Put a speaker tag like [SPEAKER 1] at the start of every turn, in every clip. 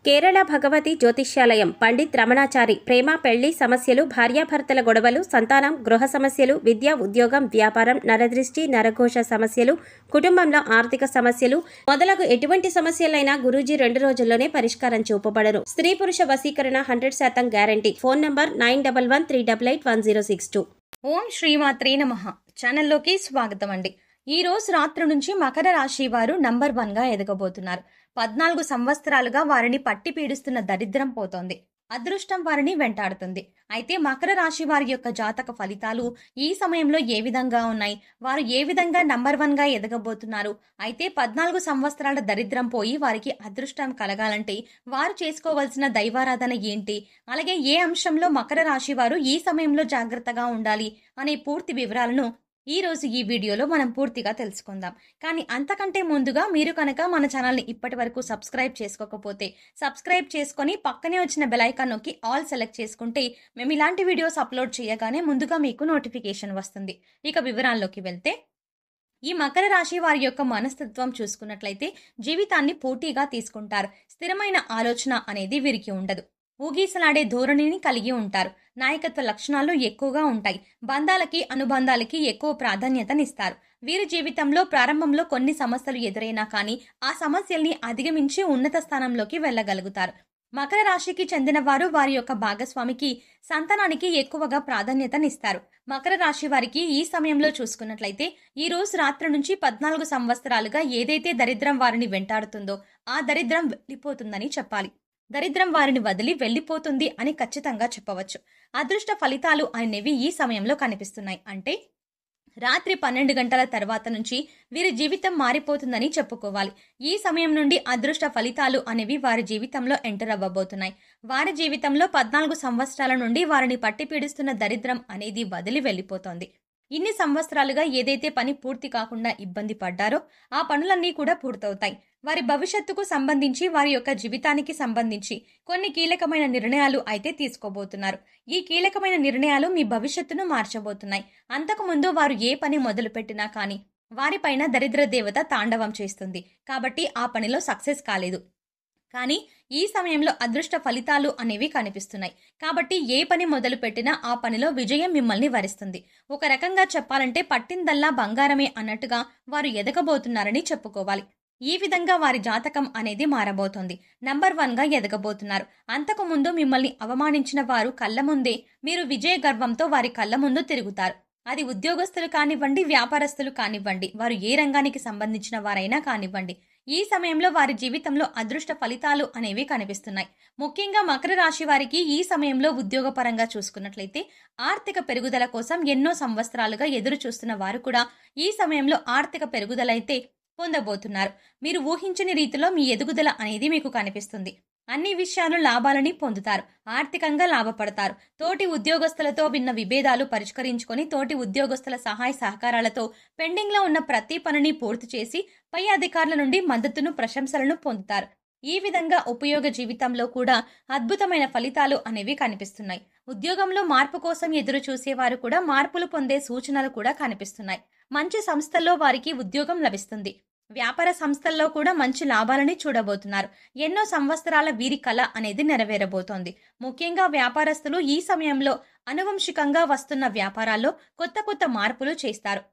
[SPEAKER 1] కేరళ భగవతి జ్యోతిష్యాలయం పండిత్ రమణాచారి ప్రేమ పెళ్లి సమస్యలు, భార్యాభర్తల గొడవలు, సంతానం, గృహ సమస్యలు, విద్య, ఉద్యోగం, వ్యాపారం, నరదృష్టి, నరఘోష సమస్యలు, కుటుంబంలో ఆర్థిక సమస్యలు మొదలగు ఎటువంటి సమస్యలైనా గురూజీ 2 రోజుల్లోనే పరిష్కారం చూపబడను. స్త్రీ పురుష వశీకరణ 100% గ్యారంటీ. Phone number 9113881062.
[SPEAKER 2] ఓం శ్రీమాత్రే నమః. ఛానల్లోకి స్వాగతం అండి. ఈ రోజు రాత్రి నుంచి మకర రాశి వారు నంబర్ 1 గా ఎదగబోతున్నారు. 14 సంవత్సరాలుగా వారిని పట్టి పీడిస్తున్న దరిద్రం పోతోంది. అదృష్టం వారిని వెంటాడుతుంది. అయితే మకర రాశి వారి యొక్క జాతక ఫలితాలు ఈ సమయంలో ఏ విధంగా ఉన్నాయి, వారు ఏ విధంగా నంబర్ 1 గా ఎదగబోతున్నారు, అయితే 14 సంవత్సరాల దరిద్రం పోయి వారికి అదృష్టం కలగాలంటే వారు చేసుకోవాల్సిన దైవారాధన ఏంటి, అలాగే ఏ అంశంలో మకర రాశి వారు ఈ సమయంలో జాగ్రత్తగా ఉండాలి అనే పూర్తి వివరాలను ఈ రోజు ఈ వీడియోలో మనం పూర్తిగా తెలుసుకుందాం. కానీ అంతకంటే ముందుగా మీరు కనుక మన ఛానల్ని ఇప్పటి వరకు సబ్స్క్రైబ్ చేసుకోకపోతే సబ్స్క్రైబ్ చేసుకొని పక్కనే వచ్చిన బెల్ ఐకాన్ నొక్కి ఆల్ సెలెక్ట్ చేసుకుంటే మేము ఇలాంటి వీడియోస్ అప్లోడ్ చేయగానే ముందుగా మీకు నోటిఫికేషన్ వస్తుంది. ఇక వివరాల్లోకి వెళ్తే, ఈ మకర రాశి వారి యొక్క మనస్తత్వం చూసుకున్నట్లయితే జీవితాన్ని పోటీగా తీసుకుంటారు. స్థిరమైన ఆలోచన అనేది వీరికి ఉండదు. ఊగీసలాడే ధోరణిని కలిగి ఉంటారు. నాయకత్వ లక్షణాలు ఎక్కువగా ఉంటాయి. బంధాలకి, అనుబంధాలకి ఎక్కువ ప్రాధాన్యతనిస్తారు. వీరి జీవితంలో ప్రారంభంలో కొన్ని సమస్యలు ఎదురైనా కానీ ఆ సమస్యల్ని అధిగమించి ఉన్నత స్థానంలోకి వెళ్ళగలుగుతారు. మకర రాశికి చెందిన వారు వారి యొక్క భాగస్వామికి, సంతానానికి ఎక్కువగా ప్రాధాన్యతనిస్తారు. మకర రాశి వారికి ఈ సమయంలో చూసుకున్నట్లయితే ఈ రోజు రాత్రి నుంచి 14 సంవత్సరాలుగా ఏదైతే దరిద్రం వారిని వెంటాడుతుందో ఆ దరిద్రం వెళ్ళిపోతుందని చెప్పాలి. దరిద్రం వారిని వదిలి వెళ్లిపోతుంది అని ఖచ్చితంగా చెప్పవచ్చు. అదృష్ట ఫలితాలు అనేవి ఈ సమయంలో కనిపిస్తున్నాయి. అంటే రాత్రి 12 గంటల తర్వాత నుంచి వీరి జీవితం మారిపోతుందని చెప్పుకోవాలి. ఈ సమయం నుండి అదృష్ట ఫలితాలు అనేవి వారి జీవితంలో ఎంటర్ అవ్వబోతున్నాయి. వారి జీవితంలో 14 సంవత్సరాల నుండి వారిని పట్టి పీడిస్తున్న దరిద్రం అనేది వదిలి వెళ్లిపోతోంది. ఇన్ని సంవత్సరాలుగా ఏదైతే పని పూర్తి కాకుండా ఇబ్బంది పడ్డారో ఆ పనులన్నీ కూడా పూర్తవుతాయి. వారి భవిష్యత్తుకు సంబంధించి, వారి యొక్క జీవితానికి సంబంధించి కొన్ని కీలకమైన నిర్ణయాలు అయితే తీసుకోబోతున్నారు. ఈ కీలకమైన నిర్ణయాలు మీ భవిష్యత్తును మార్చబోతున్నాయి. అంతకుముందు వారు ఏ పని మొదలు పెట్టినా కానీ వారిపైన దరిద్ర దేవత తాండవం చేస్తుంది. కాబట్టి ఆ పనిలో సక్సెస్ కాలేదు. కానీ ఈ సమయంలో అదృష్ట ఫలితాలు అనేవి కనిపిస్తున్నాయి. కాబట్టి ఏ పని మొదలు పెట్టినా ఆ పనిలో విజయం మిమ్మల్ని వరిస్తుంది. ఒక రకంగా చెప్పాలంటే పట్టిందల్లా బంగారమే అన్నట్టుగా వారు ఎదగబోతున్నారని చెప్పుకోవాలి. ఈ విధంగా వారి జాతకం అనేది మారబోతోంది. నంబర్ 1 గా ఎదగబోతున్నారు. అంతకు ముందు మిమ్మల్ని అవమానించిన వారు కళ్ళ ముందే మీరు విజయ గర్వంతో వారి కళ్ళ ముందు తిరుగుతారు. అది ఉద్యోగస్తులు కానివ్వండి, వ్యాపారస్తులు కానివ్వండి, వారు ఏ రంగానికి సంబంధించిన వారైనా కానివ్వండి, ఈ సమయంలో వారి జీవితంలో అదృష్ట ఫలితాలు అనేవి కనిపిస్తున్నాయి. ముఖ్యంగా మకర రాశి వారికి ఈ సమయంలో ఉద్యోగపరంగా చూసుకున్నట్లయితే ఆర్థిక పెరుగుదల కోసం ఎన్నో సంవత్సరాలుగా ఎదురు చూస్తున్న వారు కూడా ఈ సమయంలో ఆర్థిక పెరుగుదలైతే పొందబోతున్నారు. మీరు ఊహించని రీతిలో మీ ఎదుగుదల అనేది మీకు కనిపిస్తుంది. అన్ని విషయాలు లాభాలని పొందుతారు. ఆర్థికంగా లాభపడతారు. తోటి ఉద్యోగస్తులతో విన్న విభేదాలు పరిష్కరించుకొని తోటి ఉద్యోగస్తుల సహాయ సహకారాలతో పెండింగ్ లో ఉన్న ప్రతి పనిని పూర్తి చేసి పై అధికారుల నుండి మద్దతును, ప్రశంసలను పొందుతారు. ఈ విధంగా ఉపయోగ జీవితంలో కూడా అద్భుతమైన ఫలితాలు అనేవి కనిపిస్తున్నాయి. ఉద్యోగంలో మార్పు కోసం ఎదురు చూసేవారు కూడా మార్పులు పొందే సూచనలు కూడా కనిపిస్తున్నాయి. మంచి సంస్థల్లో వారికి ఉద్యోగం లభిస్తుంది. వ్యాపార సంస్థల్లో కూడా మంచి లాభాలని చూడబోతున్నారు. ఎన్నో సంవత్సరాల వీరి కళ అనేది నెరవేరబోతోంది. ముఖ్యంగా వ్యాపారస్తులు ఈ సమయంలో అనువంశికంగా వస్తున్న వ్యాపారాల్లో కొత్త కొత్త మార్పులు చేస్తారు.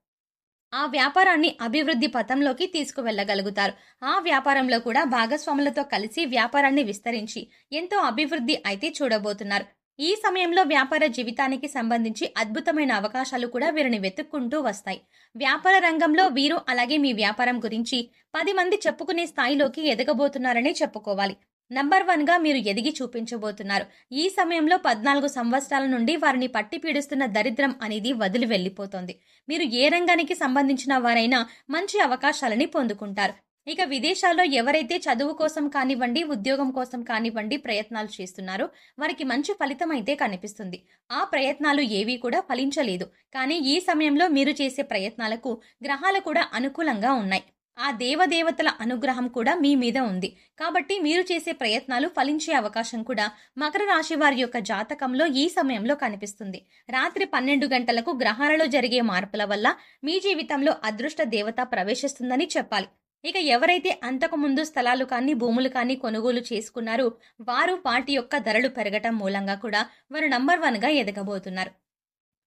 [SPEAKER 2] ఆ వ్యాపారాన్ని అభివృద్ధి పథంలోకి తీసుకువెళ్లగలుగుతారు. ఆ వ్యాపారంలో కూడా భాగస్వాములతో కలిసి వ్యాపారాన్ని విస్తరించి ఎంతో అభివృద్ధి అయితే చూడబోతున్నారు. ఈ సమయంలో వ్యాపార జీవితానికి సంబంధించి అద్భుతమైన అవకాశాలు కూడా వీరిని వెతుక్కుంటూ వస్తాయి. వ్యాపార రంగంలో వీరు అలాగే మీ వ్యాపారం గురించి 10 మంది చెప్పుకునే స్థాయిలోకి ఎదగబోతున్నారని చెప్పుకోవాలి. నంబర్ 1 గా మీరు ఎదిగి చూపించబోతున్నారు. ఈ సమయంలో 14 సంవత్సరాల నుండి వారిని పట్టి పీడిస్తున్న దరిద్రం అనేది వదిలి వెళ్లిపోతోంది. మీరు ఏ రంగానికి సంబంధించిన వారైనా మంచి అవకాశాలని పొందుకుంటారు. ఇక విదేశాల్లో ఎవరైతే చదువు కోసం కానివ్వండి, ఉద్యోగం కోసం కానివ్వండి ప్రయత్నాలు చేస్తున్నారో వారికి మంచి ఫలితం అయితే కనిపిస్తుంది. ఆ ప్రయత్నాలు ఏవీ కూడా ఫలించలేదు. కానీ ఈ సమయంలో మీరు చేసే ప్రయత్నాలకు గ్రహాలు కూడా అనుకూలంగా ఉన్నాయి. ఆ దేవదేవతల అనుగ్రహం కూడా మీ మీద ఉంది. కాబట్టి మీరు చేసే ప్రయత్నాలు ఫలించే అవకాశం కూడా మకర రాశి వారి యొక్క జాతకంలో ఈ సమయంలో కనిపిస్తుంది. రాత్రి 12 గంటలకు గ్రహాలలో జరిగే మార్పుల వల్ల మీ జీవితంలో అదృష్ట దేవత ప్రవేశిస్తుందని చెప్పాలి. ఇక ఎవరైతే అంతకుముందు స్థలాలు కానీ భూములు కానీ కొనుగోలు చేసుకున్నారో వారు వాటి యొక్క ధరలు పెరగటం మూలంగా కూడా వారు నంబర్ 1గా ఎదగబోతున్నారు.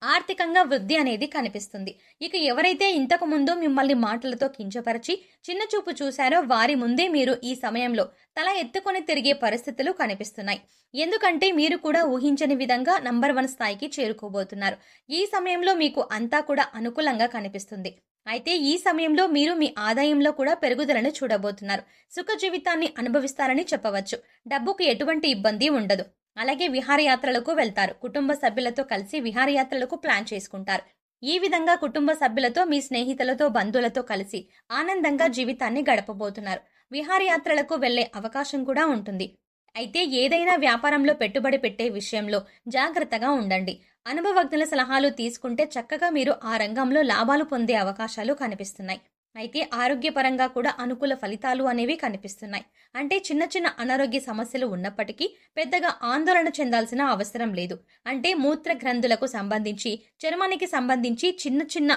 [SPEAKER 2] ఆర్థికంగా వృద్ధి అనేది కనిపిస్తుంది. ఇక ఎవరైతే ఇంతకు ముందు మిమ్మల్ని మాటలతో కించపరిచి చిన్నచూపు చూశారో వారి ముందే మీరు ఈ సమయంలో తల ఎత్తుకొని తిరిగే పరిస్థితులు కనిపిస్తున్నాయి. ఎందుకంటే మీరు కూడా ఊహించని విధంగా నంబర్ 1 స్థాయికి చేరుకోబోతున్నారు. ఈ సమయంలో మీకు అంతా కూడా అనుకూలంగా కనిపిస్తుంది. అయితే ఈ సమయంలో మీరు మీ ఆదాయంలో కూడా పెరుగుదలను చూడబోతున్నారు. సుఖ జీవితాన్ని అనుభవిస్తారని చెప్పవచ్చు. డబ్బుకు ఎటువంటి ఇబ్బంది ఉండదు. అలాగే విహారయాత్రలకు వెళ్తారు. కుటుంబ సభ్యులతో కలిసి విహారయాత్రలకు ప్లాన్ చేసుకుంటారు. ఈ విధంగా కుటుంబ సభ్యులతో, మీ స్నేహితులతో, బంధువులతో కలిసి ఆనందంగా జీవితాన్ని గడపబోతున్నారు. విహారయాత్రలకు వెళ్లే అవకాశం కూడా ఉంటుంది. అయితే ఏదైనా వ్యాపారంలో పెట్టుబడి పెట్టే విషయంలో జాగ్రత్తగా ఉండండి. అనుభవజ్ఞుల సలహాలు తీసుకుంటే చక్కగా మీరు ఆ రంగంలో లాభాలు పొందే అవకాశాలు కనిపిస్తున్నాయి. అయితే ఆరోగ్యపరంగా కూడా అనుకూల ఫలితాలు అనేవి కనిపిస్తున్నాయి. అంటే చిన్న చిన్న అనారోగ్య సమస్యలు ఉన్నప్పటికీ పెద్దగా ఆందోళన చెందాల్సిన అవసరం లేదు. అంటే మూత్ర గ్రంథులకు సంబంధించి, చర్మానికి సంబంధించి చిన్న చిన్న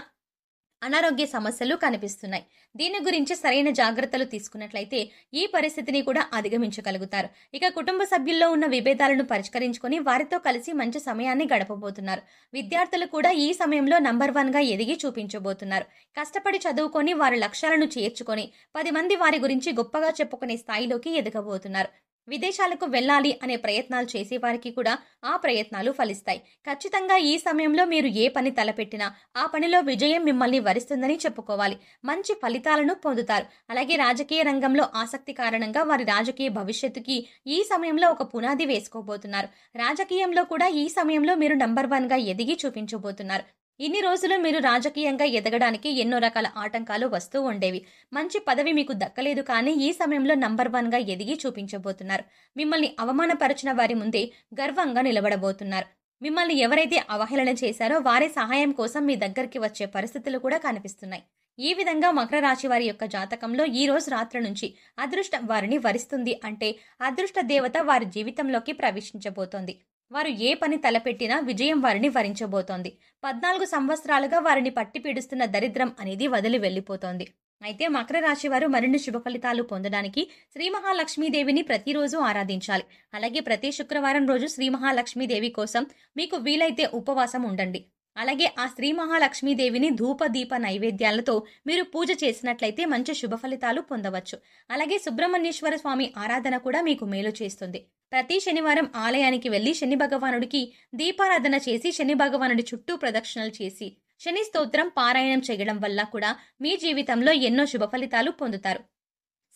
[SPEAKER 2] అనారోగ్య సమస్యలు కనిపిస్తున్నాయి. దీని గురించి సరైన జాగ్రత్తలు తీసుకున్నట్లయితే ఈ పరిస్థితిని కూడా అధిగమించగలుగుతారు. ఇక కుటుంబ సభ్యుల్లో ఉన్న విభేదాలను పరిష్కరించుకొని వారితో కలిసి మంచి సమయాన్ని గడపబోతున్నారు. విద్యార్థులు కూడా ఈ సమయంలో నంబర్ 1గా ఎదిగి చూపించబోతున్నారు. కష్టపడి చదువుకొని వారి లక్ష్యాలను చేర్చుకొని 10 మంది వారి గురించి గొప్పగా చెప్పుకునే స్థాయిలోకి ఎదగబోతున్నారు. విదేశాలకు వెళ్ళాలి అనే ప్రయత్నాలు చేసే వారికి కూడా ఆ ప్రయత్నాలు ఫలిస్తాయి. ఖచ్చితంగా ఈ సమయంలో మీరు ఏ పని తలపెట్టినా ఆ పనిలో విజయం మిమ్మల్ని వరిస్తుందని చెప్పుకోవాలి. మంచి ఫలితాలను పొందుతారు. అలాగే రాజకీయ రంగంలో ఆసక్తి కారణంగా వారి రాజకీయ భవిష్యత్తుకి ఈ సమయంలో ఒక పునాది వేసుకోబోతున్నారు. రాజకీయంలో కూడా ఈ సమయంలో మీరు నంబర్ 1గా ఎదిగి చూపించబోతున్నారు. ఇన్ని రోజులు మీరు రాజకీయంగా ఎదగడానికి ఎన్నో రకాల ఆటంకాలు వస్తూ ఉండేవి. మంచి పదవి మీకు దక్కలేదు, కానీ ఈ సమయంలో నంబర్ 1గా ఎదిగి చూపించబోతున్నారు. మిమ్మల్ని అవమానపరిచిన వారి ముందే గర్వంగా నిలబడబోతున్నారు. మిమ్మల్ని ఎవరైతే అవహేళన చేశారో వారి సహాయం కోసం మీ దగ్గరికి వచ్చే పరిస్థితులు కూడా కనిపిస్తున్నాయి. ఈ విధంగా మకర రాశి వారి యొక్క జాతకంలో ఈ రోజు రాత్రి నుంచి అదృష్టం వారిని వరిస్తుంది. అంటే అదృష్ట దేవత వారి జీవితంలోకి ప్రవేశించబోతోంది. వారు ఏ పని తలపెట్టినా విజయం వారిని వరించబోతోంది. 14 సంవత్సరాలుగా వారిని పట్టి పీడిస్తున్న దరిద్రం అనేది వదిలి వెళ్లిపోతోంది. అయితే మకర రాశి వారు మరిన్ని శుభ ఫలితాలు పొందడానికి శ్రీ మహాలక్ష్మీదేవిని ప్రతిరోజు ఆరాధించాలి. అలాగే ప్రతి శుక్రవారం రోజు శ్రీ మహాలక్ష్మీదేవి కోసం మీకు వీలైతే ఉపవాసం ఉండండి. అలాగే ఆ శ్రీ మహాలక్ష్మీదేవిని ధూప దీప నైవేద్యాలతో మీరు పూజ చేసినట్లయితే మంచి శుభ ఫలితాలు పొందవచ్చు. అలాగే సుబ్రహ్మణ్యేశ్వర స్వామి ఆరాధన కూడా మీకు మేలు చేస్తుంది. ప్రతి శనివారం ఆలయానికి వెళ్లి శని భగవానుడికి దీపారాధన చేసి శని భగవానుడి చుట్టూ ప్రదక్షిణలు చేసి శని స్తోత్రం పారాయణం చేయడం వల్ల కూడా మీ జీవితంలో ఎన్నో శుభ ఫలితాలు పొందుతారు.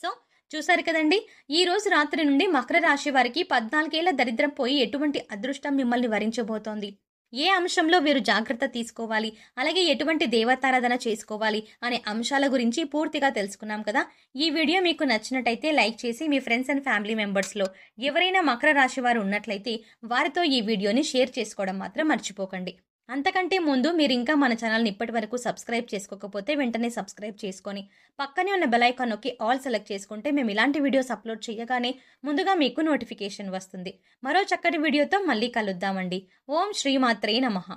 [SPEAKER 2] సో చూసారు కదండి, ఈ రోజు రాత్రి నుండి మకర రాశి వారికి 14 ఏళ్ల దరిద్రం పోయి ఎటువంటి అదృష్టం మిమ్మల్ని వరించబోతోంది, ఏ అంశంలో వీరు జాగ్రత్త తీసుకోవాలి, అలాగే ఎటువంటి దేవతారాధన చేసుకోవాలి అనే అంశాల గురించి పూర్తిగా తెలుసుకున్నాం కదా. ఈ వీడియో మీకు నచ్చినట్టయితే లైక్ చేసి మీ ఫ్రెండ్స్ అండ్ ఫ్యామిలీ మెంబర్స్లో ఎవరైనా మకర రాశి వారు ఉన్నట్లయితే వారితో ఈ వీడియోని షేర్ చేసుకోవడం మాత్రం మర్చిపోకండి. అంతకంటే ముందు మీరు ఇంకా మన ఛానల్ని ఇప్పటి వరకు సబ్స్క్రైబ్ చేసుకోకపోతే వెంటనే సబ్స్క్రైబ్ చేసుకొని పక్కనే ఉన్న బెల్ ఐకాన్ నొక్కి ఆల్ సెలెక్ట్ చేసుకుంటే మేము ఇలాంటి వీడియోస్ అప్లోడ్ చేయగానే ముందుగా మీకు నోటిఫికేషన్ వస్తుంది. మరో చక్కటి వీడియోతో మళ్ళీ కలుద్దామండి. ఓం శ్రీమాత్రే నమః.